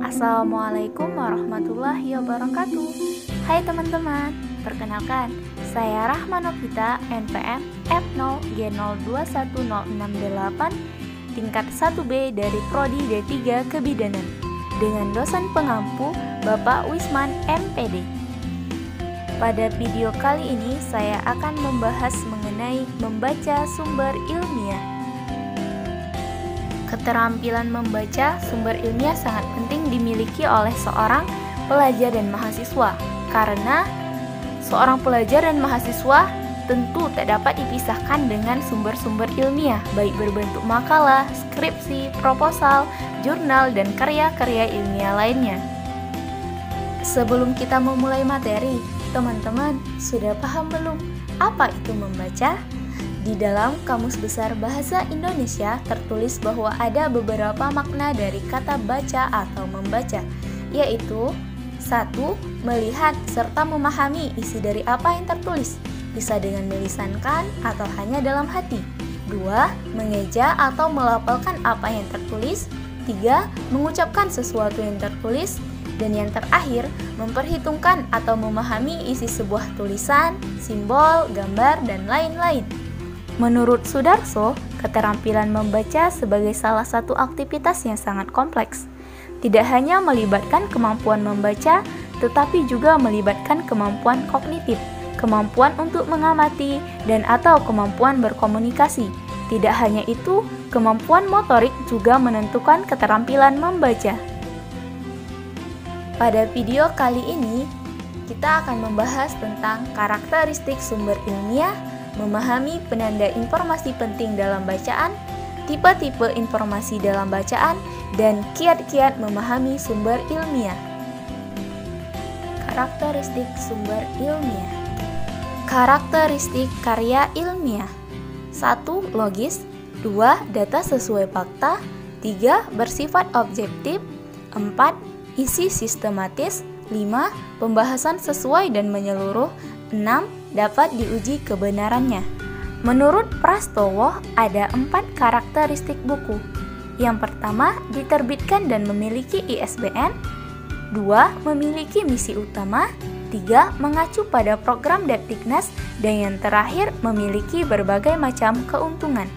Assalamualaikum warahmatullahi wabarakatuh. Hai teman-teman, perkenalkan, saya Rahma Novita, NPM F0G021068, tingkat 1B dari Prodi D3 Kebidanan, dengan dosen pengampu Bapak Wisman MPD. Pada video kali ini saya akan membahas mengenai membaca sumber ilmiah. Keterampilan membaca sumber ilmiah sangat penting dimiliki oleh seorang pelajar dan mahasiswa, karena seorang pelajar dan mahasiswa tentu tak dapat dipisahkan dengan sumber-sumber ilmiah, baik berbentuk makalah, skripsi, proposal, jurnal, dan karya-karya ilmiah lainnya. Sebelum kita memulai materi, teman-teman sudah paham belum apa itu membaca? Di dalam Kamus Besar Bahasa Indonesia tertulis bahwa ada beberapa makna dari kata baca atau membaca, yaitu 1. Melihat serta memahami isi dari apa yang tertulis, bisa dengan melisankan atau hanya dalam hati. 2. Mengeja atau melafalkan apa yang tertulis. 3. Mengucapkan sesuatu yang tertulis. Dan yang terakhir, memperhitungkan atau memahami isi sebuah tulisan, simbol, gambar, dan lain-lain. Menurut Sudarso, keterampilan membaca sebagai salah satu aktivitas yang sangat kompleks. Tidak hanya melibatkan kemampuan membaca, tetapi juga melibatkan kemampuan kognitif, kemampuan untuk mengamati, dan atau kemampuan berkomunikasi. Tidak hanya itu, kemampuan motorik juga menentukan keterampilan membaca. Pada video kali ini, kita akan membahas tentang karakteristik sumber ilmiah, memahami penanda informasi penting dalam bacaan, tipe-tipe informasi dalam bacaan, dan kiat-kiat memahami sumber ilmiah. Karakteristik sumber ilmiah. Karakteristik karya ilmiah. 1. Logis. 2. Data sesuai fakta. 3. Bersifat objektif. 4. Isi sistematis. 5. Pembahasan sesuai dan menyeluruh. 6. Dapat diuji kebenarannya. Menurut Prastowo, ada 4 karakteristik buku. Yang pertama, diterbitkan dan memiliki ISBN. 2. Memiliki misi utama. 3. Mengacu pada program Depdiknas. Dan yang terakhir, memiliki berbagai macam keuntungan.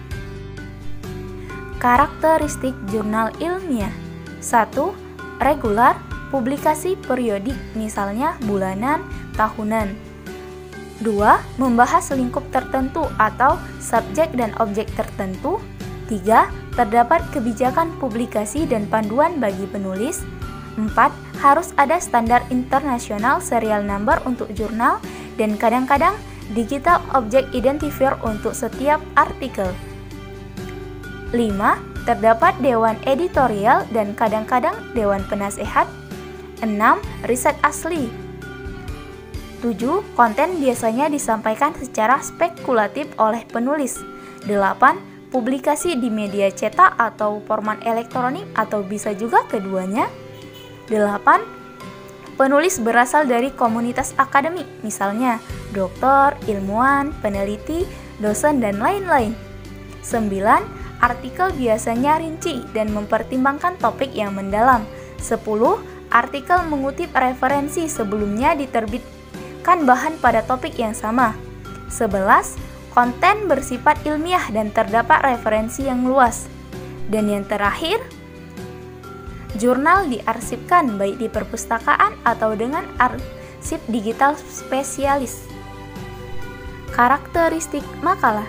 Karakteristik jurnal ilmiah. 1. Regular, publikasi periodik, misalnya bulanan, tahunan. 2. Membahas lingkup tertentu atau subjek dan objek tertentu. 3. Terdapat kebijakan publikasi dan panduan bagi penulis. 4. Harus ada standar internasional serial number untuk jurnal dan kadang-kadang digital object identifier untuk setiap artikel. 5. Terdapat dewan editorial dan kadang-kadang dewan penasehat. 6. Riset asli. 7. Konten biasanya disampaikan secara spekulatif oleh penulis. 8. Publikasi di media cetak atau format elektronik atau bisa juga keduanya. 8. Penulis berasal dari komunitas akademik, misalnya doktor, ilmuwan, peneliti, dosen, dan lain-lain. 9. Artikel biasanya rinci dan mempertimbangkan topik yang mendalam. 10. Artikel mengutip referensi sebelumnya diterbitkan bahan pada topik yang sama. 11. Konten bersifat ilmiah dan terdapat referensi yang luas. Dan yang terakhir, jurnal diarsipkan baik di perpustakaan atau dengan arsip digital spesialis. Karakteristik makalah.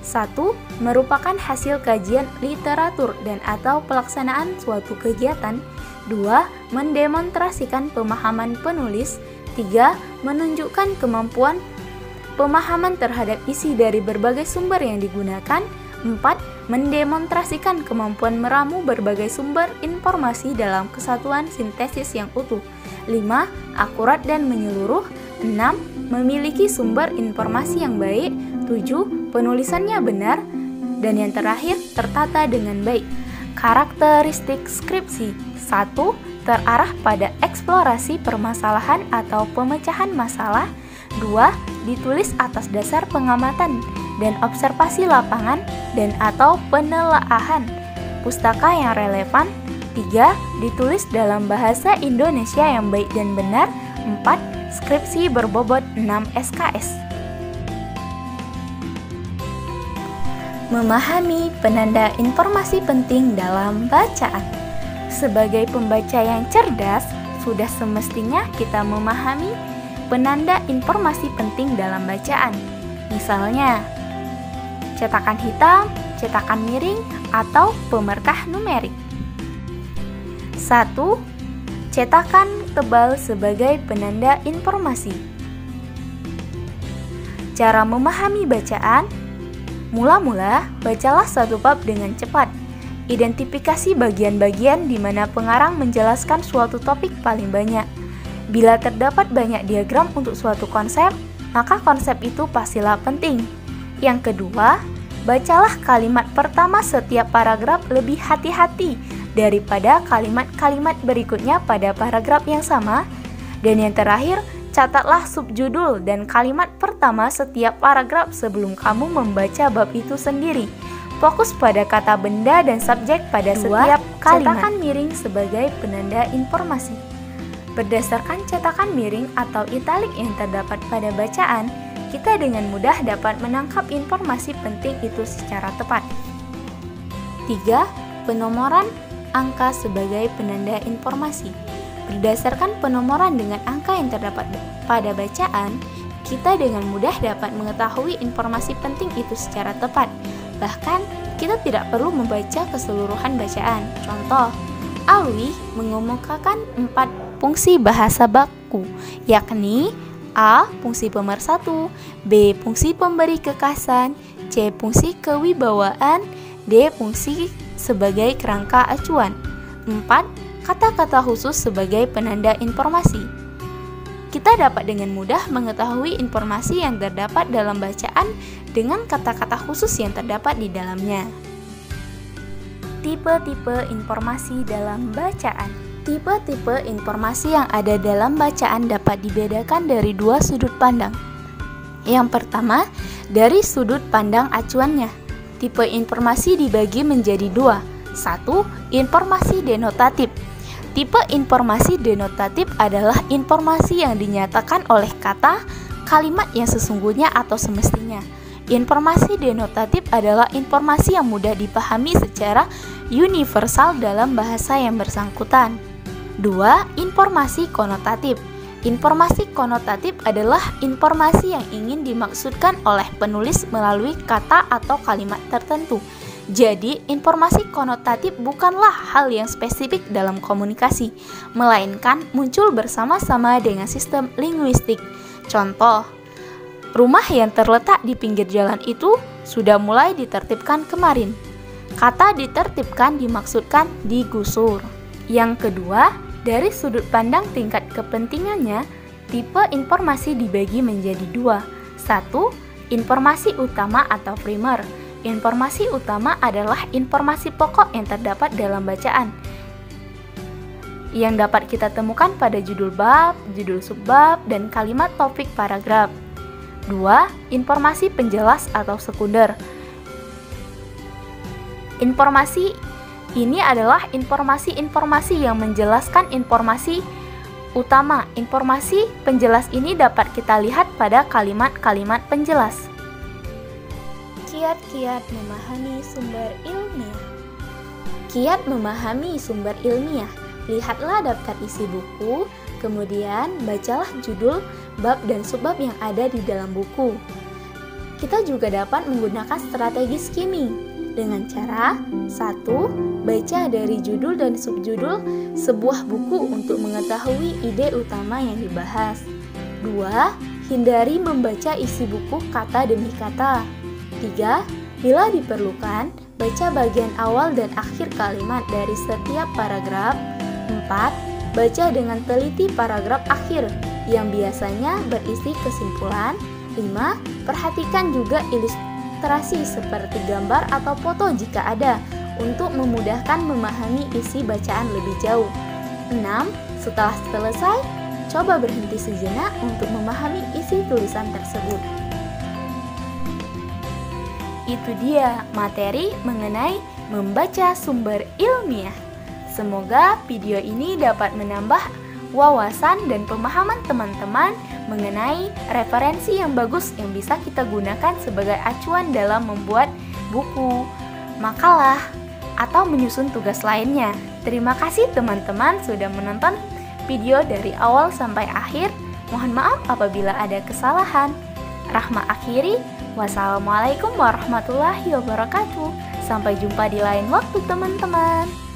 1. Merupakan hasil kajian literatur dan atau pelaksanaan suatu kegiatan. 2. Mendemonstrasikan pemahaman penulis. 3. Menunjukkan kemampuan pemahaman terhadap isi dari berbagai sumber yang digunakan. 4. Mendemonstrasikan kemampuan meramu berbagai sumber informasi dalam kesatuan sintesis yang utuh. 5. Akurat dan menyeluruh. 6. Memiliki sumber informasi yang baik. 7. Penulisannya benar. Dan yang terakhir, tertata dengan baik. Karakteristik skripsi. 1. Terarah pada eksplorasi permasalahan atau pemecahan masalah. 2. Ditulis atas dasar pengamatan dan observasi lapangan dan atau penelaahan pustaka yang relevan. 3. Ditulis dalam bahasa Indonesia yang baik dan benar. 4. Skripsi berbobot 6 SKS. Memahami penanda informasi penting dalam bacaan. Sebagai pembaca yang cerdas, sudah semestinya kita memahami penanda informasi penting dalam bacaan. Misalnya, cetakan hitam, cetakan miring, atau pemarkah numerik. 1. Cetakan tebal sebagai penanda informasi. Cara memahami bacaan. Mula-mula, bacalah satu bab dengan cepat. Identifikasi bagian-bagian di mana pengarang menjelaskan suatu topik paling banyak. Bila terdapat banyak diagram untuk suatu konsep, maka konsep itu pastilah penting. Yang kedua, bacalah kalimat pertama setiap paragraf lebih hati-hati daripada kalimat-kalimat berikutnya pada paragraf yang sama. Dan yang terakhir, catatlah subjudul dan kalimat pertama setiap paragraf sebelum kamu membaca bab itu sendiri. Fokus pada kata benda dan subjek pada setiap kalimat. Cetakan miring sebagai penanda informasi. Berdasarkan cetakan miring atau italik yang terdapat pada bacaan, kita dengan mudah dapat menangkap informasi penting itu secara tepat. 3. Penomoran angka sebagai penanda informasi. Berdasarkan penomoran dengan angka yang terdapat pada bacaan, kita dengan mudah dapat mengetahui informasi penting itu secara tepat. Bahkan, kita tidak perlu membaca keseluruhan bacaan. Contoh, Alwi mengemukakan 4 fungsi bahasa baku, yakni A. Fungsi pemersatu, B. Fungsi pemberi kekasan, C. Fungsi kewibawaan, D. Fungsi sebagai kerangka acuan. 4. Kata-kata khusus sebagai penanda informasi. Kita dapat dengan mudah mengetahui informasi yang terdapat dalam bacaan dengan kata-kata khusus yang terdapat di dalamnya. Tipe-tipe informasi dalam bacaan. Tipe-tipe informasi yang ada dalam bacaan dapat dibedakan dari 2 sudut pandang. Yang pertama, dari sudut pandang acuannya. Tipe informasi dibagi menjadi 2. 1. Informasi denotatif. Tipe informasi denotatif adalah informasi yang dinyatakan oleh kata, kalimat yang sesungguhnya atau semestinya. Informasi denotatif adalah informasi yang mudah dipahami secara universal dalam bahasa yang bersangkutan. 2. Informasi konotatif. Informasi konotatif adalah informasi yang ingin dimaksudkan oleh penulis melalui kata atau kalimat tertentu. Jadi, informasi konotatif bukanlah hal yang spesifik dalam komunikasi, melainkan muncul bersama-sama dengan sistem linguistik. Contoh, rumah yang terletak di pinggir jalan itu sudah mulai ditertibkan kemarin. Kata ditertibkan dimaksudkan digusur. Yang kedua, dari sudut pandang tingkat kepentingannya, tipe informasi dibagi menjadi 2. 1. Informasi utama atau primer. Informasi utama adalah informasi pokok yang terdapat dalam bacaan, yang dapat kita temukan pada judul bab, judul subbab, dan kalimat topik paragraf. 2. Informasi penjelas atau sekunder. Informasi ini adalah informasi-informasi yang menjelaskan informasi utama. Informasi penjelas ini dapat kita lihat pada kalimat-kalimat penjelas. Kiat-kiat memahami sumber ilmiah. Kiat memahami sumber ilmiah. Lihatlah daftar isi buku, kemudian bacalah judul, bab, dan subbab yang ada di dalam buku. Kita juga dapat menggunakan strategi skimming dengan cara 1. Baca dari judul dan subjudul sebuah buku untuk mengetahui ide utama yang dibahas. 2. Hindari membaca isi buku kata demi kata. 3. Bila diperlukan, baca bagian awal dan akhir kalimat dari setiap paragraf. 4. Baca dengan teliti paragraf akhir yang biasanya berisi kesimpulan. 5. Perhatikan juga ilustrasi seperti gambar atau foto jika ada untuk memudahkan memahami isi bacaan lebih jauh. 6. Setelah selesai, coba berhenti sejenak untuk memahami isi tulisan tersebut. Itu dia materi mengenai membaca sumber ilmiah. Semoga video ini dapat menambah wawasan dan pemahaman teman-teman mengenai referensi yang bagus yang bisa kita gunakan sebagai acuan dalam membuat buku, makalah, atau menyusun tugas lainnya. Terima kasih teman-teman sudah menonton video dari awal sampai akhir. Mohon maaf apabila ada kesalahan. Rahma akhiri, wassalamualaikum warahmatullahi wabarakatuh. Sampai jumpa di lain waktu teman-teman.